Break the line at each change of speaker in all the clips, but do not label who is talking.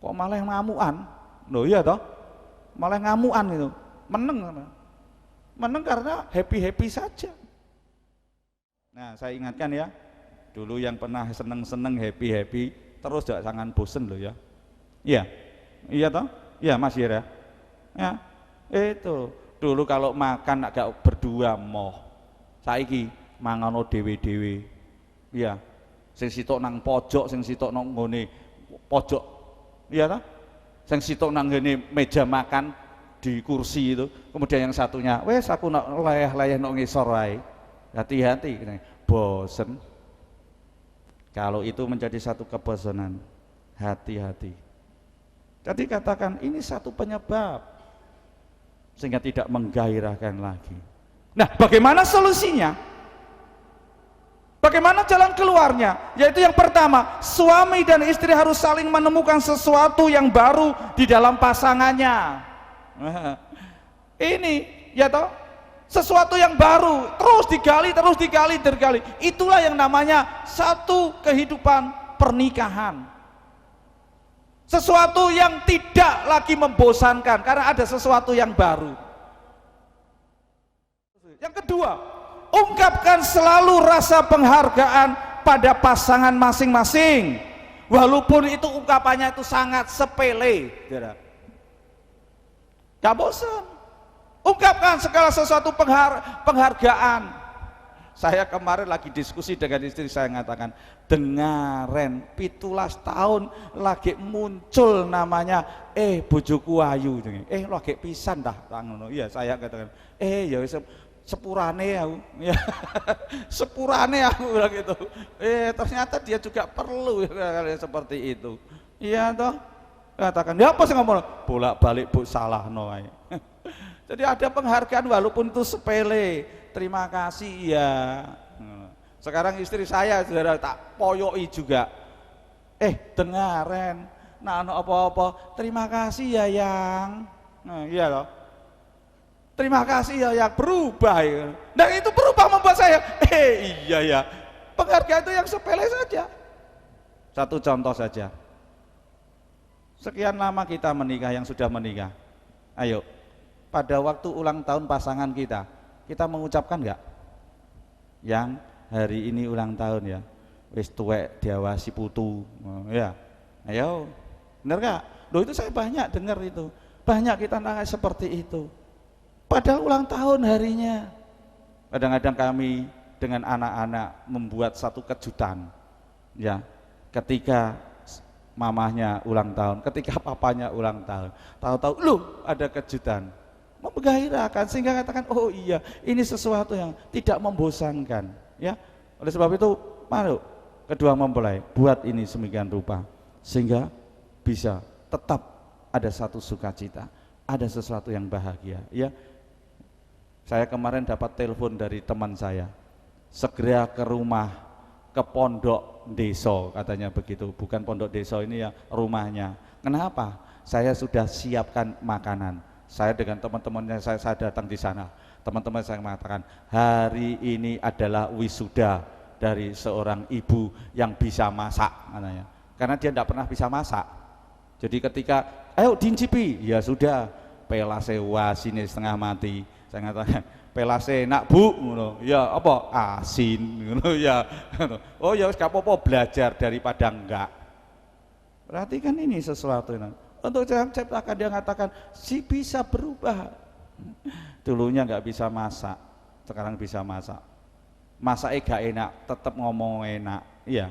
kok malah ngamuan. Loh iya toh, malah ngamuan itu, meneng karena happy saja. Nah saya ingatkan ya, dulu yang pernah seneng happy terus jangan bosen loh ya. Iya toh, iya Mas Ira ya. Itu dulu kalau makan agak berdua moh, saiki mangano dewe iya, sing sitok nang pojok, sing sitok nang nggone pojok, iya toh, sing sitok nang ngene meja makan di kursi itu, kemudian yang satunya wes aku nak layah nak ngisor wae. Hati-hati, bosen. Kalau itu menjadi satu kebosanan, hati-hati. Jadi katakan ini satu penyebab sehingga tidak menggairahkan lagi. Nah, bagaimana solusinya? Bagaimana jalan keluarnya? Yaitu yang pertama, suami dan istri harus saling menemukan sesuatu yang baru di dalam pasangannya. Ini ya toh, sesuatu yang baru terus digali. Itulah yang namanya satu kehidupan pernikahan. Sesuatu yang tidak lagi membosankan karena ada sesuatu yang baru. Yang kedua, ungkapkan selalu rasa penghargaan pada pasangan masing-masing, walaupun itu ungkapannya itu sangat sepele. Gak bosan. Ungkapkan segala sesuatu penghargaan. Saya kemarin lagi diskusi dengan istri saya, mengatakan dengaren 17 tahun lagi muncul namanya bojoku ayu, lagi pisan dah ngono. Iya saya katakan ya sepurane aku ya sepurane aku bilang gitu. Ternyata dia juga perlu seperti itu. Iya toh, katakan ya apa sih ngomong bolak-balik bu salah no. Jadi ada penghargaan walaupun itu sepele. Terima kasih ya. Sekarang istri saya saudara tak poyoi juga. Dengaren nah apa-apa terima kasih ya yang. Iya loh. Terima kasih ya yang berubah ya. Dan itu berubah membuat saya iya ya. Penghargaan itu yang sepele saja. Satu contoh saja. Sekian lama kita menikah, yang sudah menikah. Ayo, pada waktu ulang tahun pasangan kita mengucapkan enggak? Yang hari ini ulang tahun ya. Wis tuwek diawasi putu. Ya. Ayo. Benar enggak? Loh itu saya banyak dengar itu. Banyak kita nangis seperti itu. Padahal ulang tahun harinya. Kadang-kadang kami dengan anak-anak membuat satu kejutan. Ya. Ketika mamahnya ulang tahun, ketika papanya ulang tahun. Tahu-tahu loh ada kejutan. Menggairahkan sehingga katakan oh iya ini sesuatu yang tidak membosankan ya. Oleh sebab itu mari kedua mempelai buat ini semikian rupa sehingga bisa tetap ada satu sukacita, ada sesuatu yang bahagia ya. Saya kemarin dapat telepon dari teman saya, segera ke rumah, ke pondok desa katanya begitu, bukan pondok desa ini ya rumahnya. Kenapa? Saya sudah siapkan makanan. Saya dengan teman-temannya saya datang di sana. Teman-teman saya mengatakan hari ini adalah wisuda dari seorang ibu yang bisa masak katanya. Karena dia tidak pernah bisa masak. Jadi ketika ayo dincipi, ya sudah pelase wasine setengah mati. Saya mengatakan pelase enak bu, ya apa asin, ya. Oh ya gak apa-apa belajar daripada enggak. Berarti kan ini sesuatu. Untuk ciptakan dia mengatakan si bisa berubah. Dulunya nggak bisa masak, sekarang bisa masak. Masaknya gak enak, tetap ngomong enak, iya.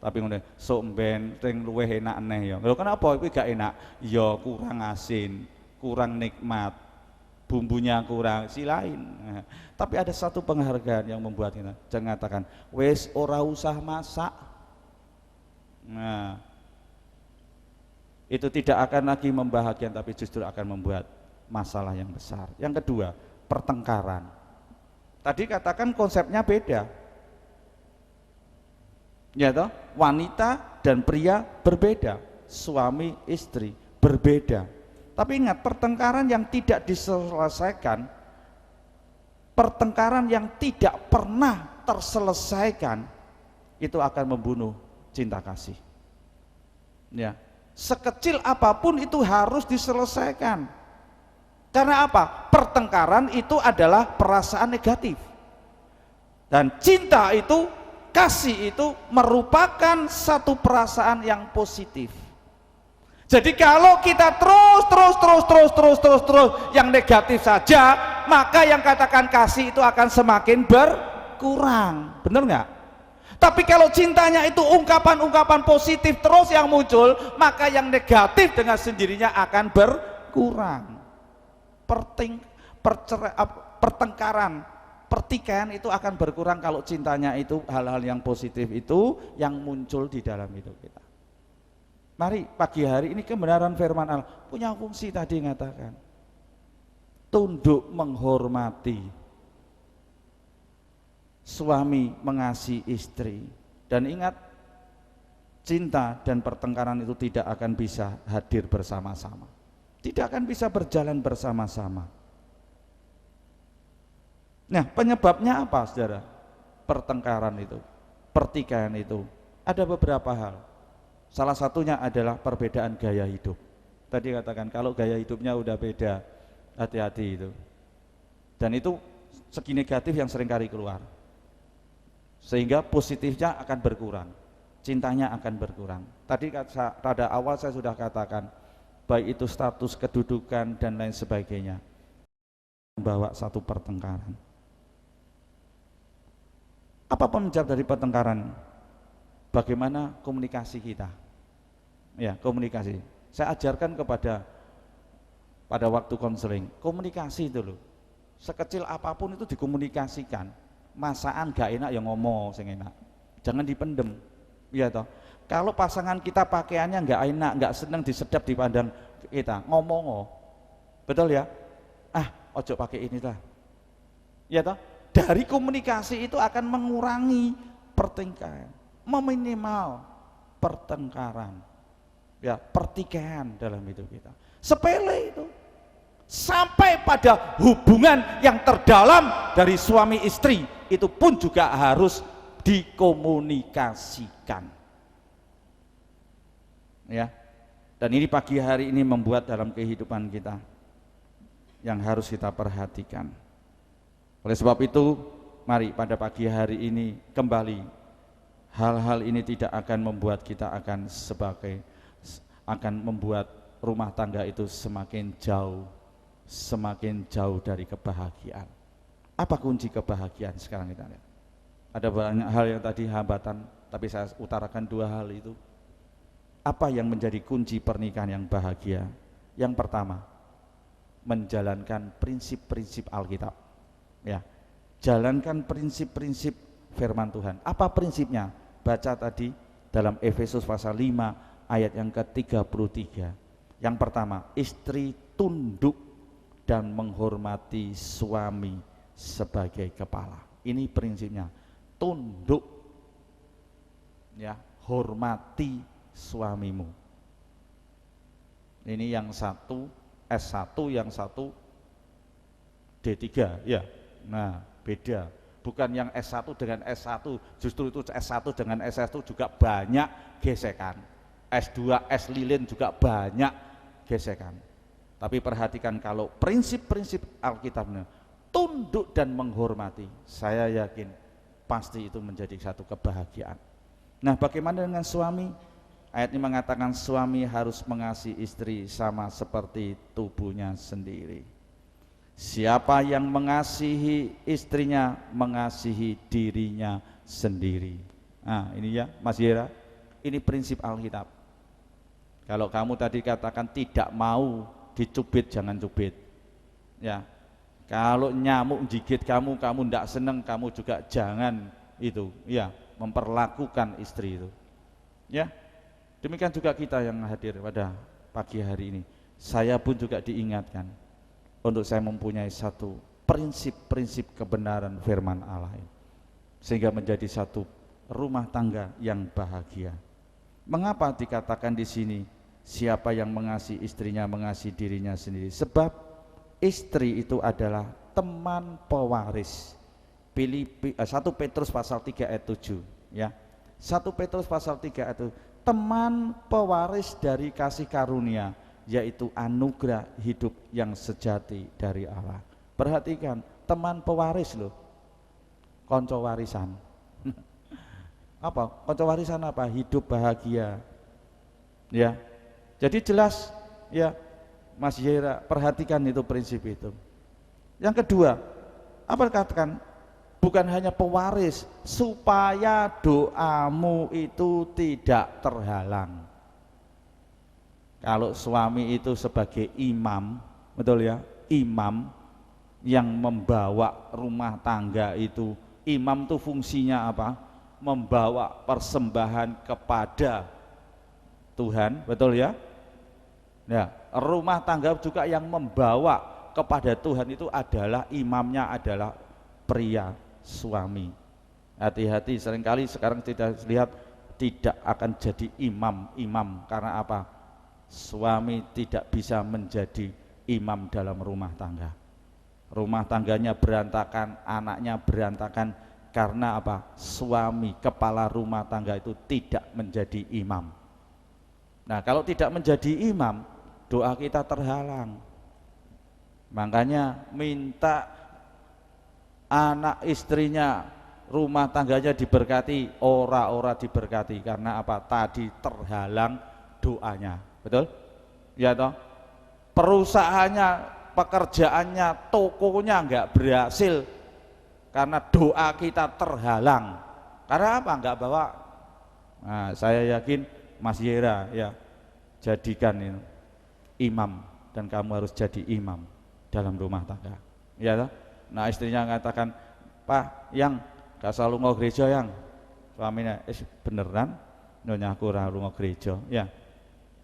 Tapi kemudian sok ben sing luwih enak aneh ya. Lho kenapa itu gak enak? Ya kurang asin, kurang nikmat, bumbunya kurang, silain. Tapi ada satu penghargaan yang membuat kita jangan katakan wes ora usah masak. Nah, itu tidak akan lagi membahagiakan tapi justru akan membuat masalah yang besar. Yang kedua, pertengkaran. Tadi katakan konsepnya beda. Ya toh, wanita dan pria berbeda, suami istri berbeda. Tapi ingat, pertengkaran yang tidak diselesaikan, pertengkaran yang tidak pernah terselesaikan itu akan membunuh cinta kasih. Ya. Sekecil apapun itu harus diselesaikan. Karena apa? Pertengkaran itu adalah perasaan negatif. Dan cinta itu, kasih itu merupakan satu perasaan yang positif. Jadi kalau kita terus yang negatif saja, maka yang katakan kasih itu akan semakin berkurang. Benar nggak? Tapi kalau cintanya itu ungkapan-ungkapan positif terus yang muncul, maka yang negatif dengan sendirinya akan berkurang. Pertengkaran, pertikaian itu akan berkurang kalau cintanya itu hal-hal yang positif itu yang muncul di dalam hidup kita. Mari pagi hari ini kebenaran firman Allah punya fungsi tadi mengatakan tunduk menghormati, suami mengasihi istri, dan ingat cinta dan pertengkaran itu tidak akan bisa hadir bersama-sama, tidak akan bisa berjalan bersama-sama. Nah, penyebabnya apa saudara? Pertengkaran itu, pertikaian itu ada beberapa hal. Salah satunya adalah perbedaan gaya hidup. Tadi katakan kalau gaya hidupnya udah beda, hati-hati itu. Dan itu segi negatif yang seringkali keluar. Sehingga positifnya akan berkurang, cintanya akan berkurang. Tadi pada awal saya sudah katakan, baik itu status kedudukan dan lain sebagainya, membawa satu pertengkaran. Apa penyebab dari pertengkaran? Bagaimana komunikasi kita? Ya, komunikasi. Saya ajarkan pada waktu konseling, komunikasi itu loh. Sekecil apapun itu dikomunikasikan. Masakan gak enak ya ngomong sing enak. Jangan dipendem. Iya toh. Kalau pasangan kita pakaiannya nggak enak, nggak senang disedap dipandang kita, ngomong. Betul ya? Ojo pakai ini lah. Iya toh? Dari komunikasi itu akan mengurangi pertengkaran, meminimal pertengkaran, ya, pertikaian dalam hidup kita. Sepele itu, sampai pada hubungan yang terdalam dari suami istri itu pun juga harus dikomunikasikan, ya. Dan ini pagi hari ini membuat dalam kehidupan kita yang harus kita perhatikan. Oleh sebab itu, mari pada pagi hari ini kembali, hal-hal ini tidak akan membuat kita akan membuat rumah tangga itu semakin jauh dari kebahagiaan. Apa kunci kebahagiaan sekarang kita lihat? Ada banyak hal yang tadi hambatan, tapi saya utarakan dua hal itu. Apa yang menjadi kunci pernikahan yang bahagia? Yang pertama, menjalankan prinsip-prinsip Alkitab. Ya, jalankan prinsip-prinsip firman Tuhan. Apa prinsipnya? Baca tadi dalam Efesus pasal 5 ayat yang ke-33. Yang pertama, istri tunduk dan menghormati suami sebagai kepala. Ini prinsipnya, tunduk, ya, hormati suamimu. Ini yang satu S1, yang satu D3, ya. Nah, beda. Bukan yang S1 dengan S1, justru itu S1 dengan S1 juga banyak gesekan. S2, S lilin juga banyak gesekan. Tapi perhatikan kalau prinsip-prinsip Alkitabnya, tunduk dan menghormati, saya yakin pasti itu menjadi satu kebahagiaan. Nah, bagaimana dengan suami? Ayat ini mengatakan suami harus mengasihi istri sama seperti tubuhnya sendiri. Siapa yang mengasihi istrinya mengasihi dirinya sendiri. Nah, ini ya Mas Yera, ini prinsip Alkitab. Kalau kamu tadi katakan tidak mau dicubit, jangan cubit, ya. Kalau nyamuk gigit kamu tidak senang, kamu juga jangan itu, ya, memperlakukan istri itu, ya. Demikian juga kita yang hadir pada pagi hari ini. Saya pun juga diingatkan untuk saya mempunyai satu prinsip-prinsip kebenaran firman Allah ini, sehingga menjadi satu rumah tangga yang bahagia. Mengapa dikatakan di sini siapa yang mengasihi istrinya mengasihi dirinya sendiri? Sebab istri itu adalah teman pewaris. 1 Petrus pasal 3 ayat 7, ya. 1 Petrus pasal 3 ayat 7. teman pewaris dari kasih karunia, yaitu anugerah hidup yang sejati dari Allah. Perhatikan, teman pewaris loh, konco warisan. Apa? Konco warisan apa? Hidup bahagia. Ya, jadi jelas ya, Mas Yera, perhatikan itu prinsip itu. Yang kedua, apa katakan? Bukan hanya pewaris, supaya doamu itu tidak terhalang. Kalau suami itu sebagai imam, betul ya, imam yang membawa rumah tangga itu, imam itu fungsinya apa? Membawa persembahan kepada Tuhan, betul ya? Ya, rumah tangga juga yang membawa kepada Tuhan itu adalah imamnya adalah pria, suami. Hati-hati, seringkali sekarang tidak lihat tidak akan jadi imam karena apa? Suami tidak bisa menjadi imam dalam rumah tangga. Rumah tangganya berantakan, anaknya berantakan karena apa? Suami, kepala rumah tangga itu tidak menjadi imam. Nah, kalau tidak menjadi imam, doa kita terhalang. Makanya minta anak istrinya, rumah tangganya diberkati, ora diberkati karena apa? Tadi terhalang doanya. Betul? Ya toh? Perusahaannya, pekerjaannya, tokonya enggak berhasil karena doa kita terhalang. Karena apa? Enggak bawa. Nah, saya yakin Mas Yera ya, jadikan ini imam, dan kamu harus jadi imam dalam rumah tangga. Ya toh? Nah, istrinya mengatakan, "Pak, yang gak selalu ngomong gereja yang." Suaminya, beneran? Nyonya aku ora lunga gereja. Ya.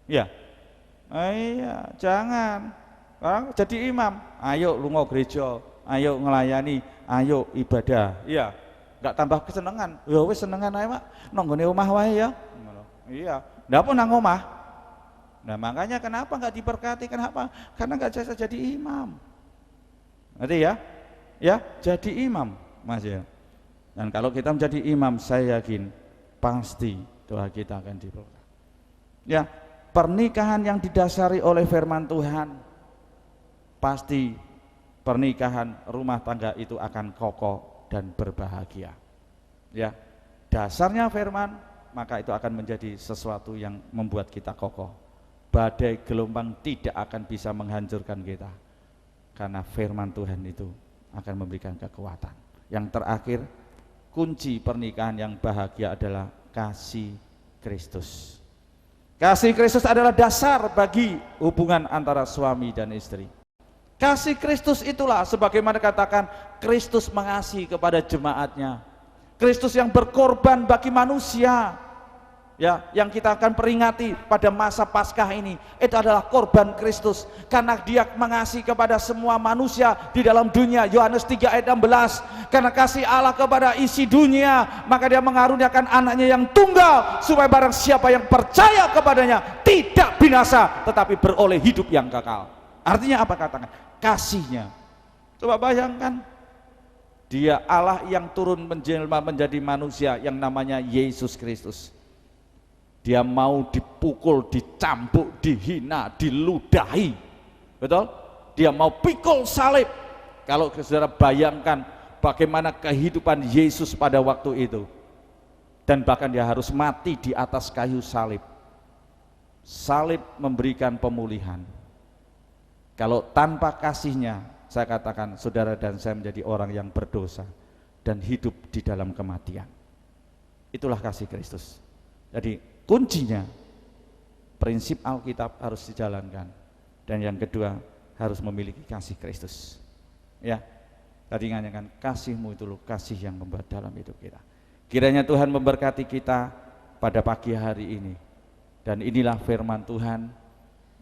Ya. Iya, jangan. Orang jadi imam, ayo lunga gereja, ayo ngelayani, ayo ibadah. Iya. Enggak tambah kesenangan. Ya wis senengan ae, Mak. Nang nggone omah wae ya. Iya. Ndak apa nang omah. Nah, makanya kenapa enggak diberkati? Kenapa? Karena enggak bisa jadi imam. Ngerti ya? Ya, jadi imam, Mas ya. Dan kalau kita menjadi imam, saya yakin pasti doa kita akan diberkati. Ya, pernikahan yang didasari oleh firman Tuhan, pasti pernikahan rumah tangga itu akan kokoh dan berbahagia. Ya, dasarnya firman, maka itu akan menjadi sesuatu yang membuat kita kokoh. Badai gelombang tidak akan bisa menghancurkan kita, karena firman Tuhan itu akan memberikan kekuatan. Yang terakhir, kunci pernikahan yang bahagia adalah kasih Kristus. Kasih Kristus adalah dasar bagi hubungan antara suami dan istri. Kasih Kristus itulah sebagaimana katakan Kristus mengasihi kepada jemaatnya. Kristus yang berkorban bagi manusia. Ya, yang kita akan peringati pada masa Paskah ini itu adalah korban Kristus, karena dia mengasihi kepada semua manusia di dalam dunia. Yohanes 3 ayat 16, karena kasih Allah kepada isi dunia, maka dia mengaruniakan anaknya yang tunggal, supaya barang siapa yang percaya kepadanya tidak binasa tetapi beroleh hidup yang kekal. Artinya apa? Katakan kasihnya. Coba bayangkan, dia Allah yang turun menjelma menjadi manusia yang namanya Yesus Kristus. Dia mau dipukul, dicambuk, dihina, diludahi, betul? Dia mau pikul salib. Kalau saudara bayangkan bagaimana kehidupan Yesus pada waktu itu, dan bahkan dia harus mati di atas kayu salib. Salib memberikan pemulihan. Kalau tanpa kasihnya, saya katakan saudara dan saya menjadi orang yang berdosa dan hidup di dalam kematian. Itulah kasih Kristus. Jadi kuncinya, prinsip Alkitab harus dijalankan, dan yang kedua harus memiliki kasih Kristus. Ya, tadi nganyakan kasihmu itu loh, kasih yang membuat dalam hidup kita. Kiranya Tuhan memberkati kita pada pagi hari ini, dan inilah firman Tuhan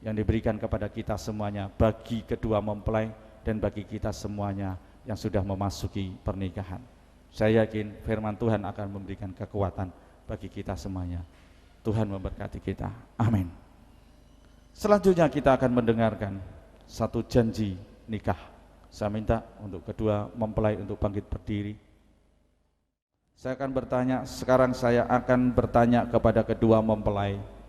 yang diberikan kepada kita semuanya, bagi kedua mempelai dan bagi kita semuanya yang sudah memasuki pernikahan. Saya yakin firman Tuhan akan memberikan kekuatan bagi kita semuanya. Tuhan memberkati kita. Amin. Selanjutnya kita akan mendengarkan satu janji nikah. Saya minta untuk kedua mempelai untuk bangkit berdiri. Sekarang saya akan bertanya kepada kedua mempelai.